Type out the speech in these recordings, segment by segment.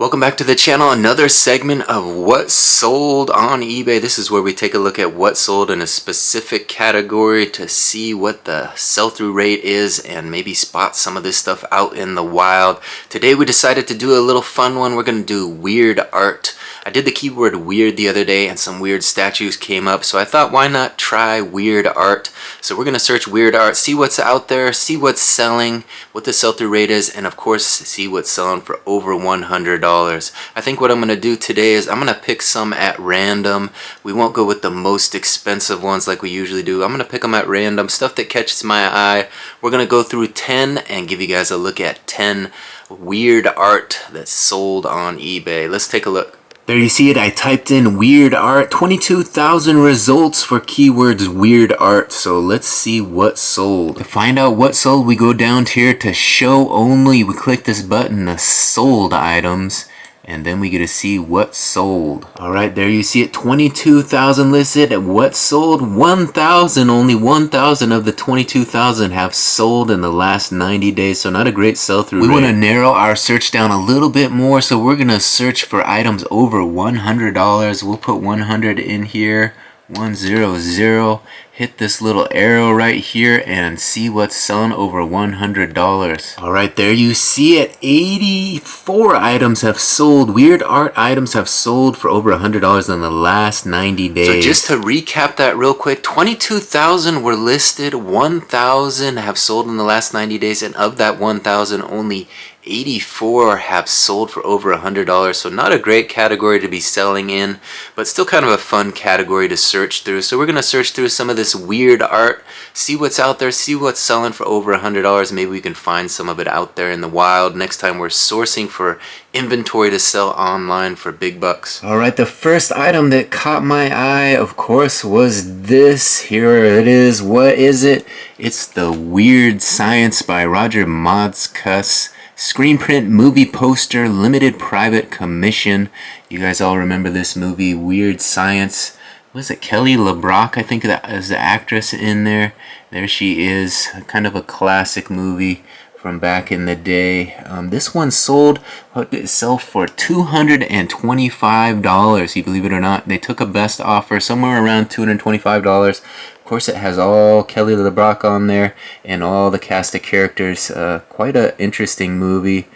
Welcome back to the channel. Another segment of what sold on eBay. This is where we take a look at what sold in a specific category to see what the sell-through rate is and maybe spot some of this stuff out in the wild. Today we decided to do a little fun one. We're going to do weird art. I did the keyword weird the other day and some weird statues came up, so I thought why not try weird art. So we're going to search weird art, see what's out there, see what's selling, what the sell-through rate is, and of course see what's selling for over $100. I think what I'm going to do today is I'm going to pick some at random. We won't go with the most expensive ones like we usually do. I'm going to pick them at random, stuff that catches my eye. We're going to go through 10 and give you guys a look at 10 weird art that's sold on eBay. Let's take a look. There you see it, I typed in weird art, 22,000 results for keywords weird art. So let's see what sold. To find out what sold, we go down here to show only. We click this button, the sold items, and then we get to see what sold. Alright, there you see it, 22,000 listed. What sold? 1,000. Only 1,000 of the 22,000 have sold in the last 90 days, so not a great sell-through rate. We want to narrow our search down a little bit more, so we're going to search for items over $100. We'll put 100 in here. 100. Hit this little arrow right here and see what's selling over $100. Alright, there you see it. 84 items have sold. Weird art items have sold for over $100 in the last 90 days. So just to recap that real quick, 22,000 were listed, 1,000 have sold in the last 90 days, and of that 1,000, only 84 have sold for over $100, so not a great category to be selling in, but still kind of a fun category to search through. So we're going to search through some of this weird art, see what's out there, see what's selling for over $100. Maybe we can find some of it out there in the wild next time we're sourcing for inventory to sell online for big bucks. Alright, the first item that caught my eye, of course, was this. Here it is. What is it? It's the Weird Science by Roger Madskus. Screen print movie poster, limited private commission. You guys all remember this movie, Weird Science. Was it Kelly LeBrock? I think that is the actress in there. There she is. Kind of a classic movie from back in the day. This one sold, what did it sell for? $225. You believe it or not. They took a best offer somewhere around $225. Of course, it has all Kelly LeBrock on there and all the cast of characters. Quite an interesting movie.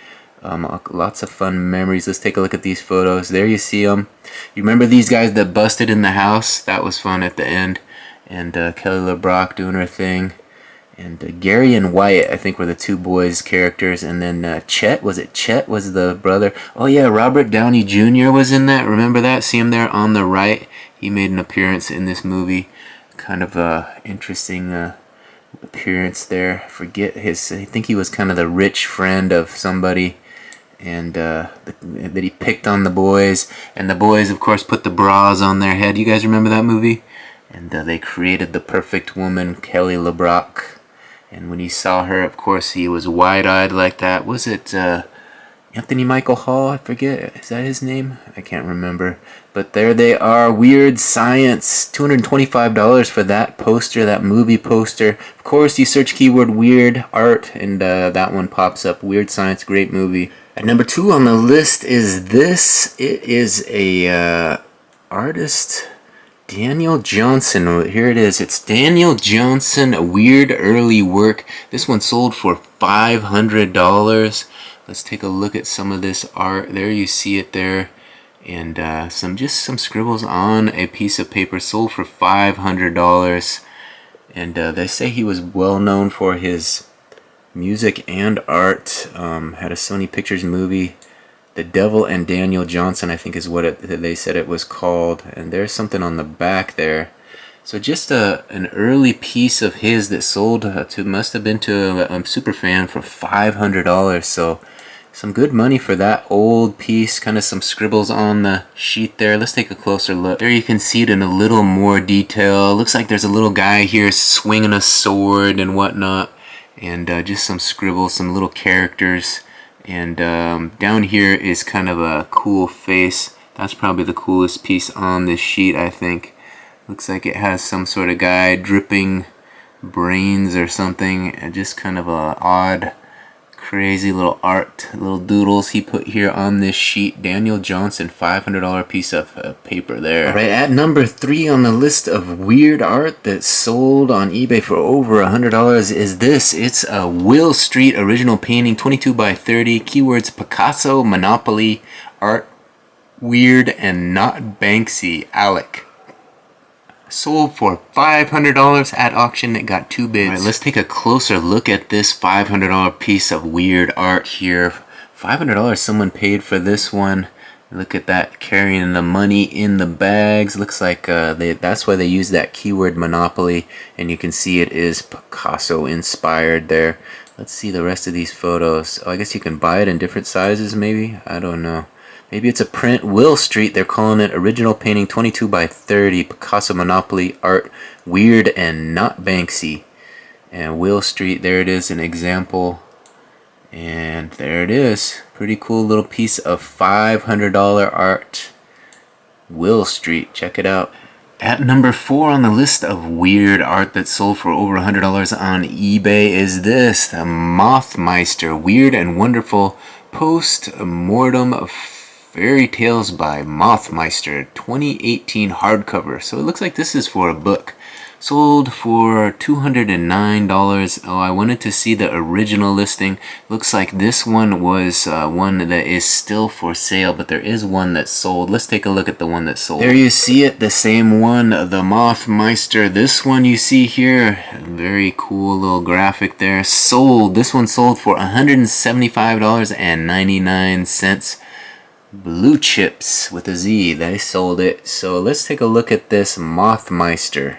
Lots of fun memories. Let's take a look at these photos. There you see them. You remember these guys that busted in the house? That was fun at the end. And Kelly LeBrock doing her thing. And Gary and Wyatt, I think, were the two boys' characters. And then Chet, was it Chet was the brother? Oh yeah, Robert Downey Jr. was in that. Remember that? See him there on the right? He made an appearance in this movie. Kind of a interesting appearance there. I forget his, I think he was kind of the rich friend of somebody, and that he picked on the boys, and the boys of course put the bras on their head. You guys remember that movie? And they created the perfect woman, Kelly LeBrock, and when he saw her, of course, he was wide-eyed like that. Was it Anthony Michael Hall? I forget. Is that his name? I can't remember. But there they are. Weird Science. $225 for that poster, that movie poster. Of course, you search keyword weird art, and that one pops up. Weird Science, great movie. At number 2 on the list is this. It is a artist, Daniel Johnson. Here it is. It's Daniel Johnson, a weird early work. This one sold for $500. Let's take a look at some of this art. There you see it there. And some scribbles on a piece of paper, sold for $500. And they say he was well known for his music and art. Had a Sony Pictures movie, The Devil and Daniel Johnson, I think is what they said it was called. And there's something on the back there. So just an early piece of his that sold must have been to a super fan for $500. So some good money for that old piece. Kind of some scribbles on the sheet there. Let's take a closer look. There you can see it in a little more detail. Looks like there's a little guy here swinging a sword and whatnot. And just some scribbles, some little characters. And down here is kind of a cool face. That's probably the coolest piece on this sheet, I think. Looks like it has some sort of guy dripping brains or something. And just kind of a odd crazy little art, little doodles he put here on this sheet. Daniel Johnson, $500 piece of paper there. All right, at number 3 on the list of weird art that sold on eBay for over $100 is this. It's a Will Street original painting, 22 by 30. Keywords: Picasso, Monopoly, art, weird, and not Banksy. Alec. Sold for $500 at auction. It got 2 bids. All right, let's take a closer look at this $500 piece of weird art here. $500 someone paid for this one. Look at that, carrying the money in the bags. Looks like that's why they use that keyword Monopoly, and you can see it is Picasso inspired there. Let's see the rest of these photos. Oh, I guess you can buy it in different sizes maybe. I don't know. Maybe it's a print. Will Street, they're calling it. Original painting, 22 by 30. Picasso, Monopoly, art, weird, and not Banksy. And Will Street, there it is, an example. And there it is. Pretty cool little piece of $500 art. Will Street, check it out. At number 4 on the list of weird art that sold for over $100 on eBay is this. The Mothmeister, weird and wonderful post-mortem Fairy Tales by Mothmeister, 2018 hardcover. So it looks like this is for a book. Sold for $209. Oh, I wanted to see the original listing. Looks like this one was one that is still for sale, but there is one that sold. Let's take a look at the one that sold. There you see it, the same one, the Mothmeister. This one you see here, very cool little graphic there. Sold. This one sold for $175.99. Blue Chips with a Z, they sold it. So let's take a look at this Mothmeister.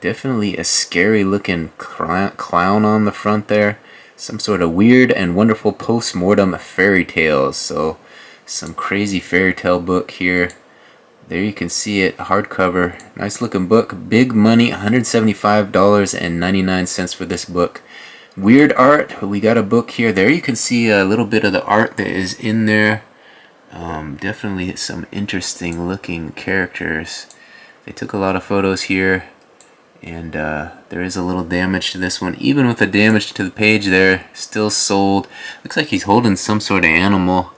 Definitely a scary looking clown on the front there. Some sort of weird and wonderful post-mortem fairy tales. So some crazy fairy tale book here. There you can see it, hardcover. Nice looking book. Big money, $175.99 for this book. Weird art, we got a book here. There you can see a little bit of the art that is in there. Definitely some interesting looking characters. They took a lot of photos here, and there is a little damage to this one. Even with the damage to the page there, still sold. Looks like he's holding some sort of animal.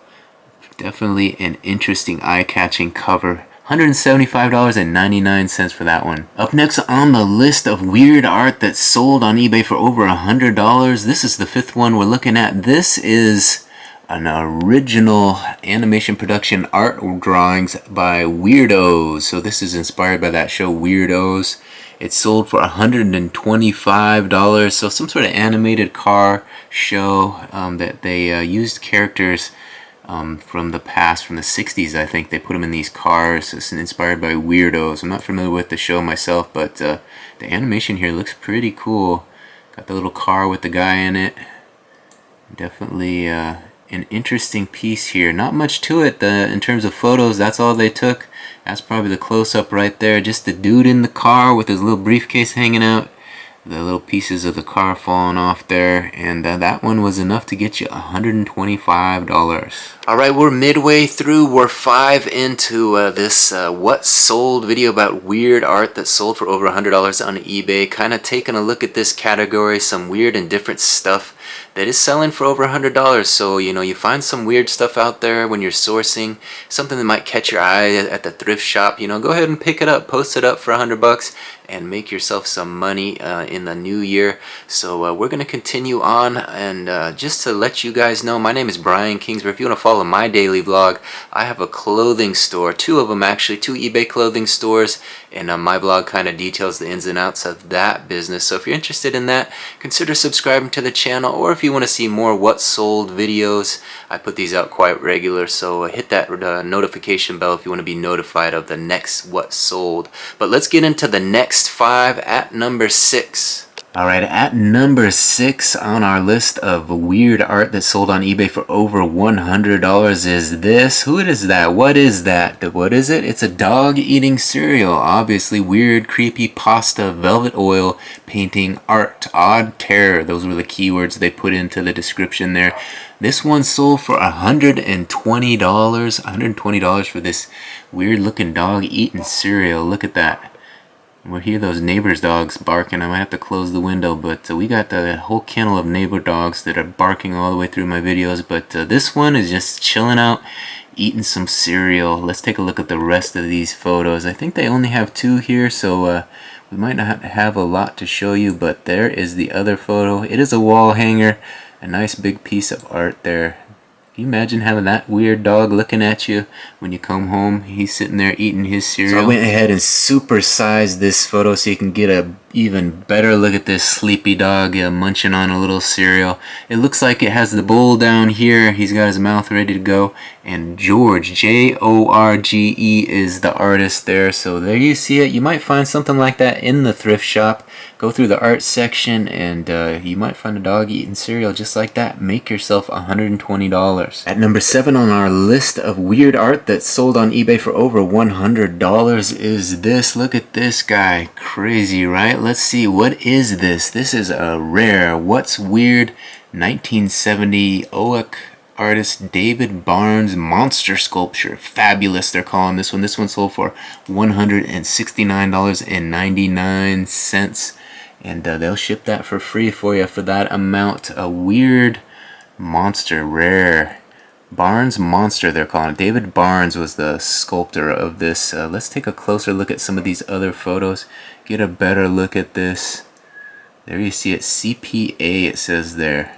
Definitely an interesting eye-catching cover. $175.99 for that one. Up next on the list of weird art that sold on eBay for over $100, this is the 5th one we're looking at. This is an original animation production art drawings by Weirdos. So this is inspired by that show Weirdos. It sold for $125. So some sort of animated car show that they used characters from the past, from the 60s, I think. They put them in these cars. It's inspired by Weirdos. I'm not familiar with the show myself, but the animation here looks pretty cool. Got the little car with the guy in it. Definitely an interesting piece here. Not much to it in terms of photos. That's all they took. That's probably the close-up right there. Just the dude in the car with his little briefcase hanging out. The little pieces of the car falling off there, and that one was enough to get you $125. Alright, we're midway through. We're 5 into this what sold video about weird art that sold for over $100 on eBay. Kind of taking a look at this category, some weird and different stuff that is selling for over $100. So, you know, you find some weird stuff out there when you're sourcing, something that might catch your eye at the thrift shop, you know, go ahead and pick it up, post it up for $100 and make yourself some money in the new year. So we're going to continue on, and just to let you guys know, my name is Brian Kingsbury. If you want to follow my daily vlog, I have a clothing store, 2 of them actually, 2 eBay clothing stores, and my vlog kind of details the ins and outs of that business. So if you're interested in that, consider subscribing to the channel, or if you want to see more what sold videos, I put these out quite regular, so hit that notification bell if you want to be notified of the next what sold. But let's get into the next 5 at number 6. Alright, at number 6 on our list of weird art that sold on eBay for over $100 is this. Who is that? What is that? What is it? It's a dog eating cereal. Obviously weird, creepy pasta, velvet oil, painting, art, odd terror. Those were the keywords they put into the description there. This one sold for $120. $120 for this weird looking dog eating cereal. Look at that. We'll hear those neighbors' dogs barking. I might have to close the window, but we got the whole kennel of neighbor dogs that are barking all the way through my videos. But this one is just chilling out, eating some cereal. Let's take a look at the rest of these photos. I think they only have 2 here, so we might not have a lot to show you, but there is the other photo. It is a wall hanger, a nice big piece of art there. Can you imagine having that weird dog looking at you when you come home? He's sitting there eating his cereal. So I went ahead and supersized this photo so you can get a even better look at this sleepy dog munching on a little cereal. It looks like it has the bowl down here. He's got his mouth ready to go. And George, George, is the artist there. So there you see it. You might find something like that in the thrift shop. Go through the art section and you might find a dog eating cereal just like that. Make yourself $120. At number 7 on our list of weird art that's sold on eBay for over $100 is this. Look at this guy. Crazy, right? Let's see. What is this? This is a rare What's Weird 1970 Oak artist David Barnes monster sculpture. Fabulous, they're calling this one. This one sold for $169.99. And they'll ship that for free for you for that amount. A weird monster, rare. Barnes monster, they're calling it. David Barnes was the sculptor of this. Let's take a closer look at some of these other photos. Get a better look at this. There you see it, CPA it says there.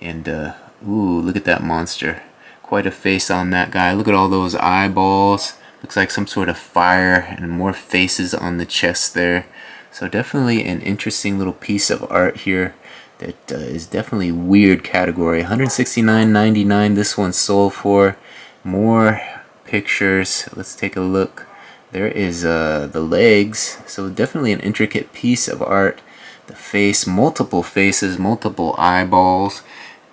And ooh, look at that monster. Quite a face on that guy. Look at all those eyeballs. Looks like some sort of fire and more faces on the chest there. So definitely an interesting little piece of art here that is definitely weird category. $169.99 this one sold for. More pictures. Let's take a look. There is the legs. So definitely an intricate piece of art. The face, multiple faces, multiple eyeballs.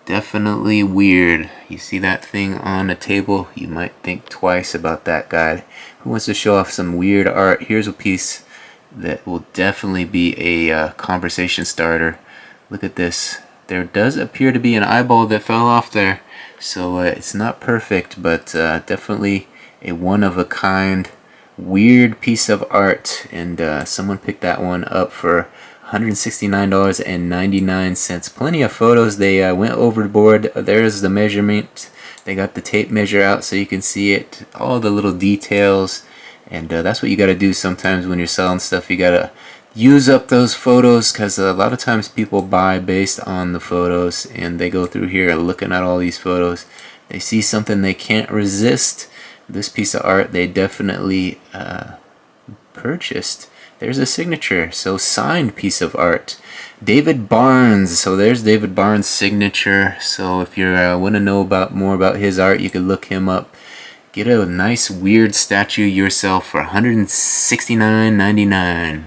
Definitely weird. You see that thing on a table, you might think twice about that guy. Who wants to show off some weird art? Here's a piece that will definitely be a conversation starter. Look at this. There does appear to be an eyeball that fell off there. So it's not perfect, but definitely a one-of-a-kind weird piece of art. And someone picked that one up for $169.99. Plenty of photos. They went overboard. There's the measurement. They got the tape measure out so you can see it. All the little details. And that's what you got to do sometimes when you're selling stuff. You got to use up those photos because a lot of times people buy based on the photos. And they go through here looking at all these photos. They see something they can't resist. This piece of art they definitely purchased. There's a signature, so signed piece of art. David Barnes, so there's David Barnes' signature. So if you want to know more about his art, you can look him up. Get a nice weird statue yourself for $169.99.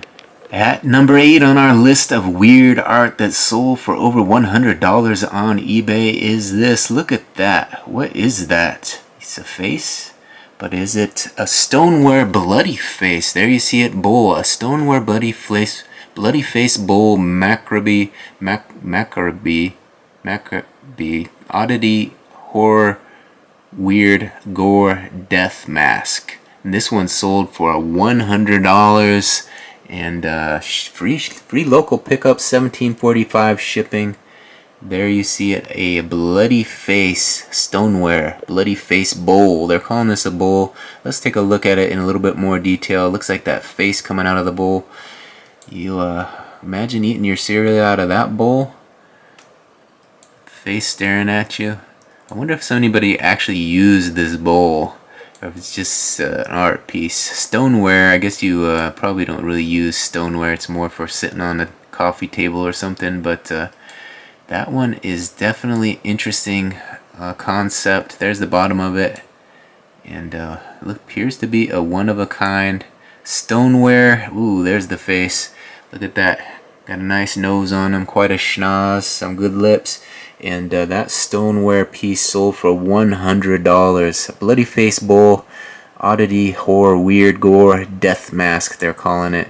At number 8 on our list of weird art that sold for over $100 on eBay is this. Look at that. What is that? It's a face? But is it a stoneware bloody face? There you see it, bowl. A stoneware bloody face bowl, Maccabee, oddity, horror, weird, gore, death mask. And this one sold for $100 and free local pickup, $17.45 shipping. There you see it, a bloody face stoneware, bloody face bowl. They're calling this a bowl. Let's take a look at it in a little bit more detail. It looks like that face coming out of the bowl. You imagine eating your cereal out of that bowl. Face staring at you. I wonder if anybody actually used this bowl, or if it's just an art piece. Stoneware, I guess you probably don't really use stoneware. It's more for sitting on a coffee table or something, but that one is definitely interesting concept. There's the bottom of it. And it appears to be a one-of-a-kind stoneware. Ooh, there's the face. Look at that. Got a nice nose on him, quite a schnoz, some good lips. And that stoneware piece sold for $100. A bloody face bowl, oddity, horror, weird, gore, death mask, they're calling it.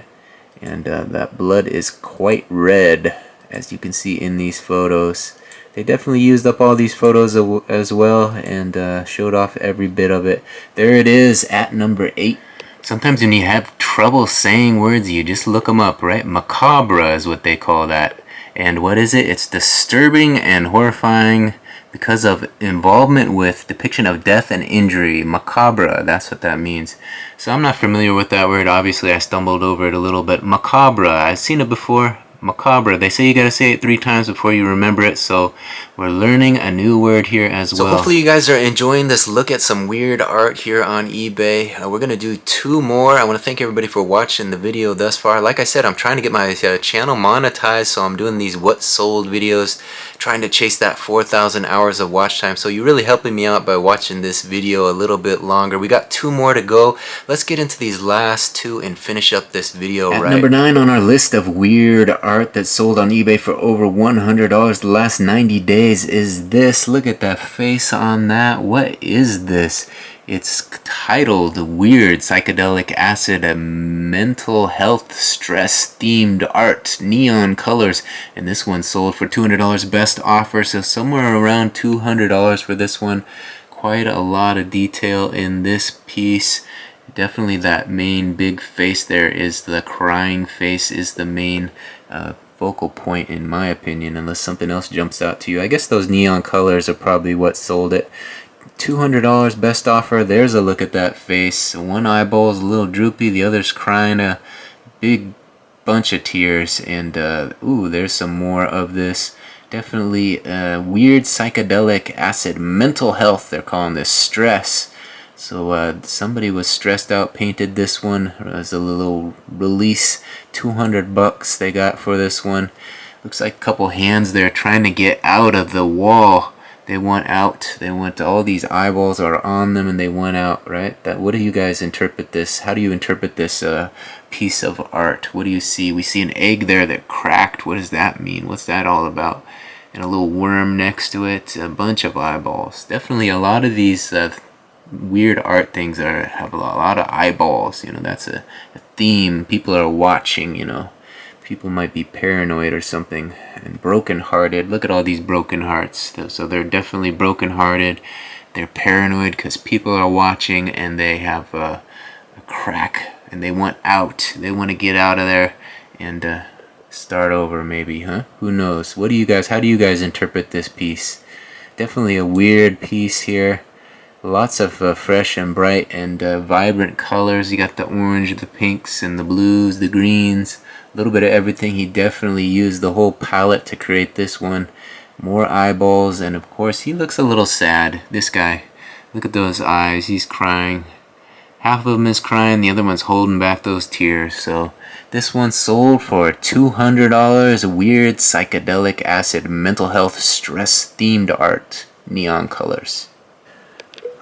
And that blood is quite red, as you can see in these photos. They definitely used up all these photos as well and showed off every bit of it. There it is at number 8. Sometimes when you have trouble saying words, you just look them up, right? Macabre is what they call that. And what is it? It's disturbing and horrifying because of involvement with depiction of death and injury. Macabre, that's what that means. So I'm not familiar with that word. Obviously, I stumbled over it a little bit. Macabre, I've seen it before. Macabre. They say you gotta say it 3 times before you remember it, so we're learning a new word here as well. So hopefully you guys are enjoying this look at some weird art here on eBay. We're gonna do 2 more. I want to thank everybody for watching the video thus far. Like I said, I'm trying to get my channel monetized, so I'm doing these what sold videos, trying to chase that 4,000 hours of watch time. So you're really helping me out by watching this video a little bit longer. We got 2 more to go. Let's get into these last 2 and finish up this video right. At number 9 on our list of weird art that sold on eBay for over $100 the last 90 days is this. Look at that face on that. What is this? It's titled Weird Psychedelic Acid, a mental health stress themed art, neon colors, and this one sold for $200 best offer, so somewhere around $200 for this one. Quite a lot of detail in this piece. Definitely that main big face there is the crying face is the main focal point in my opinion, unless something else jumps out to you. I guess those neon colors are probably what sold it. $200 best offer. There's a look at that face. One eyeball's a little droopy, the other's crying a big bunch of tears, and ooh, there's some more of this. Definitely weird psychedelic acid, mental health they're calling this, stress. So somebody was stressed out, painted this one as a little release. $200 they got for this one. Looks like a couple hands there trying to get out of the wall. They want out. They want all these eyeballs are on them and they want out, right? What do you guys interpret this? How do you interpret this piece of art? What do you see? We see an egg there that cracked. What does that mean? What's that all about? And a little worm next to it. A bunch of eyeballs. Definitely a lot of these weird art things have a lot of eyeballs. You know, that's a theme. People are watching, you know. People might be paranoid or something, and broken-hearted. Look at all these broken hearts. So they're definitely broken-hearted. They're paranoid because people are watching, and they have a crack, and they want out. They want to get out of there and start over, maybe, huh? Who knows? How do you guys interpret this piece? Definitely a weird piece here. Lots of fresh and bright and vibrant colors. You got the orange, the pinks, and the blues, the greens. A little bit of everything. He definitely used the whole palette to create this one. More eyeballs, and of course he looks a little sad. This guy, look at those eyes. He's crying. Half of him is crying, the other one's holding back those tears. So this one sold for $200. Weird psychedelic acid, mental health, stress themed art, neon colors.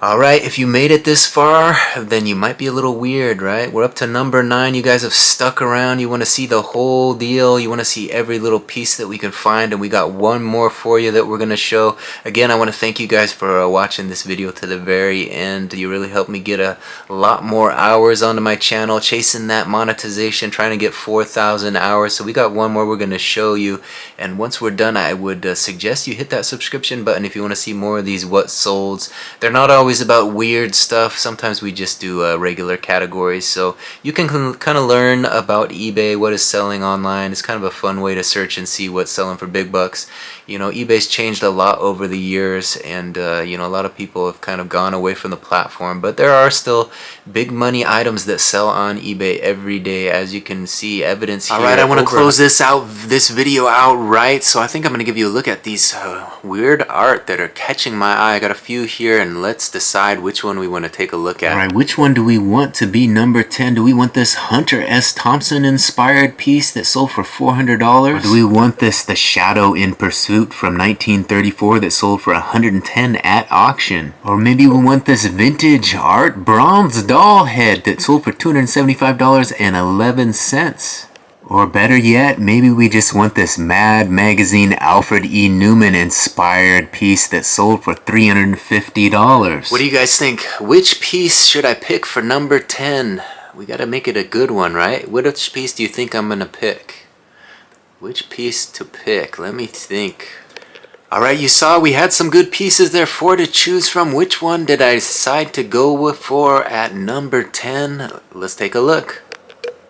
Alright, if you made it this far, then you might be a little weird, right? We're up to number 9. You guys have stuck around. You want to see the whole deal. You want to see every little piece that we can find. And we got one more for you that we're going to show. Again, I want to thank you guys for watching this video to the very end. You really helped me get a lot more hours onto my channel, chasing that monetization, trying to get 4,000 hours. So we got one more we're going to show you. And once we're done, I would suggest you hit that subscription button if you want to see more of these what solds. They're not always about weird stuff. Sometimes we just do regular categories, so you can kind of learn about eBay, what is selling online. It's kind of a fun way to search and see what's selling for big bucks. You know, eBay's changed a lot over the years, and you know, a lot of people have kind of gone away from the platform, but there are still big money items that sell on eBay every day, as you can see evidence here. Alright, I want to close this video out right, so I think I'm going to give you a look at these weird art that are catching my eye. I got a few here, and let's decide which one we want to take a look at. Alright, which one do we want to be number 10? Do we want this Hunter S. Thompson inspired piece that sold for $400? Or do we want this The Shadow in Pursuit from 1934 that sold for $110 at auction? Or maybe we want this vintage art bronze doll head that sold for $275.11. Or better yet, maybe we just want this Mad Magazine Alfred E. Newman inspired piece that sold for $350. What do you guys think? Which piece should I pick for number 10? We gotta make it a good one, right? Which piece do you think I'm gonna pick? Which piece to pick? Let me think. Alright, you saw we had some good pieces there, 4 to choose from. Which one did I decide to go for at number 10? Let's take a look.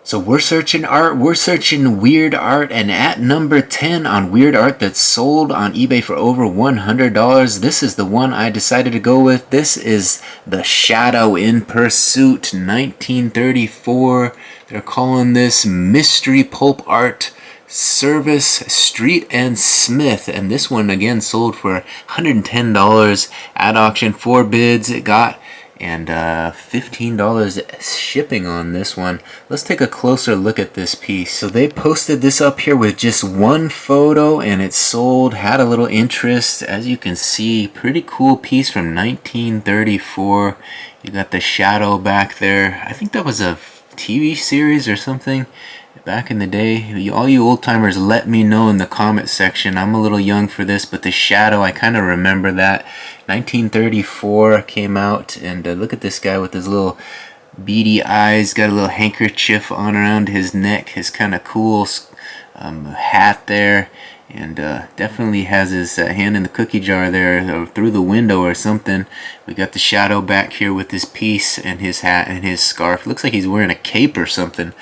So we're searching art, we're searching weird art, and at number 10 on weird art that's sold on eBay for over $100, this is the one I decided to go with. This is the Shadow in Pursuit 1934. They're calling this Mystery Pulp Art Service Street and Smith, and this one again sold for $110 at auction. 4 bids it got, and $15 shipping on this one. Let's take a closer look at this piece. So they posted this up here with just one photo, and it sold, had a little interest. As you can see, pretty cool piece from 1934. You got the shadow back there. I think that was a TV series or something back in the day. All you old timers, let me know in the comment section. I'm a little young for this, but the shadow, I kind of remember that. 1934 came out, and look at this guy with his little beady eyes, got a little handkerchief on around his neck, his kind of cool hat there, and definitely has his hand in the cookie jar there, or through the window or something. We got the shadow back here with his piece and his hat and his scarf. Looks like he's wearing a cape or something.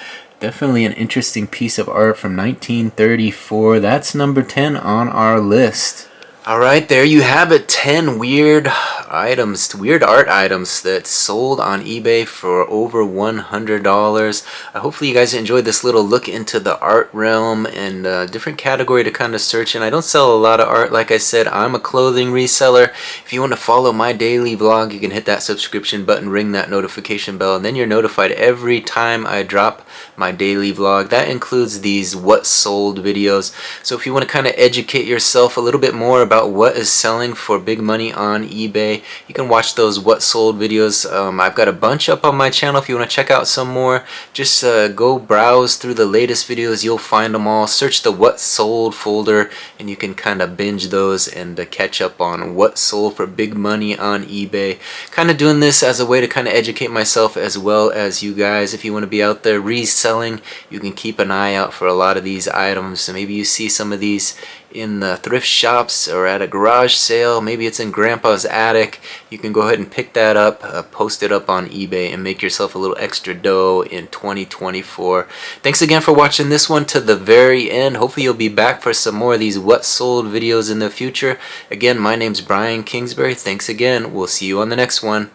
Definitely an interesting piece of art from 1934. That's number 10 on our list. Alright, there you have it. 10 weird items, weird art items that sold on eBay for over $100. Hopefully you guys enjoyed this little look into the art realm and different category to kind of search in. I don't sell a lot of art, like I said. I'm a clothing reseller. If you want to follow my daily vlog, you can hit that subscription button, ring that notification bell, and then you're notified every time I drop my daily vlog. That includes these what sold videos. So if you want to kind of educate yourself a little bit more about what is selling for big money on eBay, you can watch those what sold videos. I've got a bunch up on my channel. If you want to check out some more, just go browse through the latest videos. You'll find them all. Search the what sold folder, and you can kind of binge those and catch up on what sold for big money on eBay. Kind of doing this as a way to kind of educate myself as well as you guys. If you want to be out there reselling, you can keep an eye out for a lot of these items. So maybe you see some of these in the thrift shops or at a garage sale. Maybe it's in grandpa's attic. You can go ahead and pick that up, post it up on eBay, and make yourself a little extra dough in 2024. Thanks again for watching this one to the very end. Hopefully you'll be back for some more of these what sold videos in the future. Again, my name's Brian Kingsbury. Thanks again. We'll see you on the next one.